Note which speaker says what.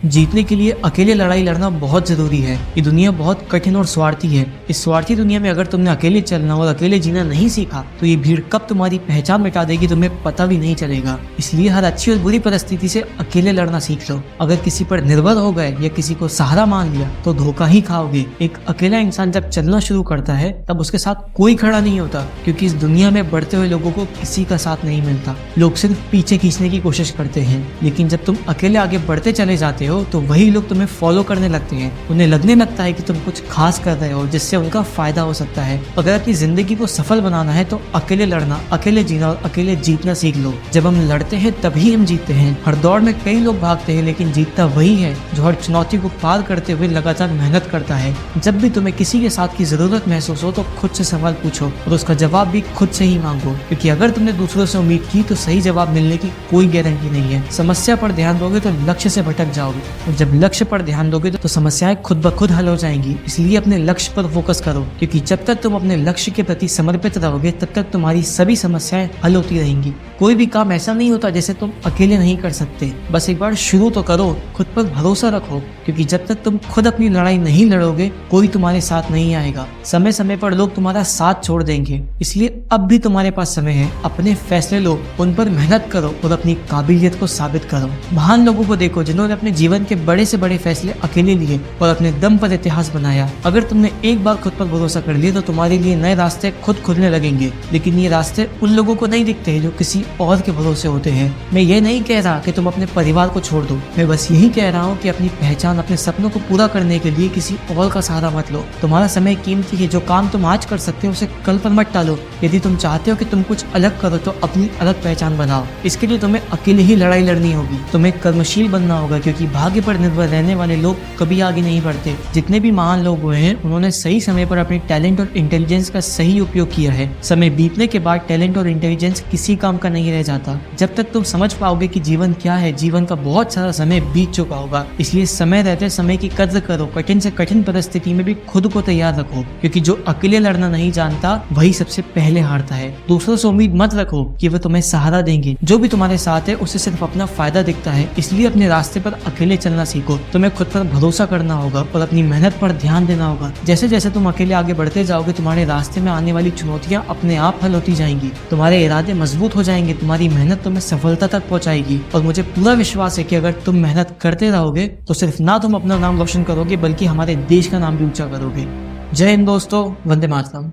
Speaker 1: जीतने के लिए अकेले लड़ाई लड़ना बहुत जरूरी है। ये दुनिया बहुत कठिन और स्वार्थी है। इस स्वार्थी दुनिया में अगर तुमने अकेले चलना और अकेले जीना नहीं सीखा तो ये भीड़ कब तुम्हारी पहचान मिटा देगी तुम्हें पता भी नहीं चलेगा। इसलिए हर अच्छी और बुरी परिस्थिति से अकेले लड़ना सीख लो। अगर किसी पर निर्भर हो गए या किसी को सहारा मान लिया तो धोखा ही खाओगे। एक अकेला इंसान जब चलना शुरू करता है तब उसके साथ कोई खड़ा नहीं होता, क्योंकि इस दुनिया में बढ़ते हुए लोगों को किसी का साथ नहीं मिलता। लोग सिर्फ पीछे खींचने की कोशिश करते हैं, लेकिन जब तुम अकेले आगे बढ़ते चले जाते हो तो वही लोग तुम्हें फॉलो करने लगते हैं। उन्हें लगने लगता है कि तुम कुछ खास कर रहे हो जिससे उनका फायदा हो सकता है। अगर अपनी जिंदगी को सफल बनाना है तो अकेले लड़ना, अकेले जीना और अकेले जीतना सीख लो। जब हम लड़ते हैं तभी हम जीतते हैं। हर दौड़ में कई लोग भागते हैं, लेकिन जीतता वही है जो हर चुनौती को पार करते हुए लगातार मेहनत करता है। जब भी तुम्हें किसी के साथ की जरूरत महसूस हो तो खुद से सवाल पूछो और उसका जवाब भी खुद से ही मांगो, क्योंकि अगर तुमने दूसरों से उम्मीद की तो सही जवाब मिलने की कोई गारंटी नहीं है। समस्या पर ध्यान दोगे तो लक्ष्य से भटक जाओगे, और जब लक्ष्य पर ध्यान दोगे तो समस्याएं खुद ब खुद हल हो जाएंगी। इसलिए अपने लक्ष्य पर फोकस करो, क्योंकि जब तक तुम अपने लक्ष्य के प्रति समर्पित रहोगे तब तक तुम्हारी सभी समस्याएं हल होती रहेंगी। कोई भी काम ऐसा नहीं होता जैसे तुम अकेले नहीं कर सकते। बस एक बार शुरू तो करो, खुद पर भरोसा रखो, क्योंकि जब तक तुम खुद अपनी लड़ाई नहीं लड़ोगे कोई तुम्हारे साथ नहीं आएगा। समय समय पर लोग तुम्हारा साथ छोड़ देंगे, इसलिए अब भी तुम्हारे पास समय है। अपने फैसले लो, उन पर मेहनत करो और अपनी काबिलियत को साबित करो। महान लोगों को देखो जिन्होंने अपने जीवन के बड़े से बड़े फैसले अकेले लिए और अपने दम पर इतिहास बनाया। अगर तुमने एक बार खुद पर भरोसा कर लिया तो तुम्हारे लिए नए रास्ते खुद खुलने लगेंगे, लेकिन ये रास्ते उन लोगों को नहीं दिखते जो किसी और के भरोसे होते हैं। मैं ये नहीं कह रहा कि तुम अपने परिवार को छोड़ दो, मैं बस यही कह रहा हूँ कि अपनी पहचान, अपने सपनों को पूरा करने के लिए किसी और का सहारा मत लो। तुम्हारा समय कीमती है। जो काम तुम आज कर सकते हो उसे कल पर मत टालो। यदि तुम चाहते हो कि तुम कुछ अलग करो तो अपनी अलग पहचान बनाओ। इसके लिए तुम्हें अकेले ही लड़ाई लड़नी होगी। तुम्हें कर्मशील बनना होगा, क्योंकि भाग्य पर निर्भर रहने वाले लोग कभी आगे नहीं बढ़ते। जितने भी महान लोग हुए हैं उन्होंने सही समय पर अपने टैलेंट और इंटेलिजेंस का सही उपयोग किया है। समय बीतने के बाद टैलेंट और इंटेलिजेंस किसी काम का नहीं रह जाता। जब तक तुम समझ पाओगे कि जीवन क्या है, जीवन का बहुत सारा समय बीत चुका होगा। इसलिए समय रहते समय की कद्र करो। कठिन से कठिन परिस्थिति में भी खुद को तैयार रखो, क्योंकि जो अकेले लड़ना नहीं जानता वही सबसे पहले हारता है। दूसरों से उम्मीद मत रखो कि वे तुम्हें सहारा देंगे। जो भी तुम्हारे साथ है उसे सिर्फ अपना फायदा दिखता है। इसलिए अपने रास्ते पर अकेले चलना सीखो। तुम्हें खुद पर भरोसा करना होगा और अपनी मेहनत पर ध्यान देना होगा। जैसे जैसे तुम अकेले आगे बढ़ते जाओगे तुम्हारे रास्ते में आने वाली चुनौतियां अपने आप हल होती जाएंगी। तुम्हारे इरादे मजबूत हो जाएंगे। तुम्हारी मेहनत तुम्हें सफलता तक पहुंचाएगी। और मुझे पूरा विश्वास है कि अगर तुम मेहनत करते रहोगे तो सिर्फ ना तुम अपना नाम रोशन करोगे बल्कि हमारे देश का नाम भी ऊंचा करोगे। जय हिंद दोस्तों, वंदे मातरम।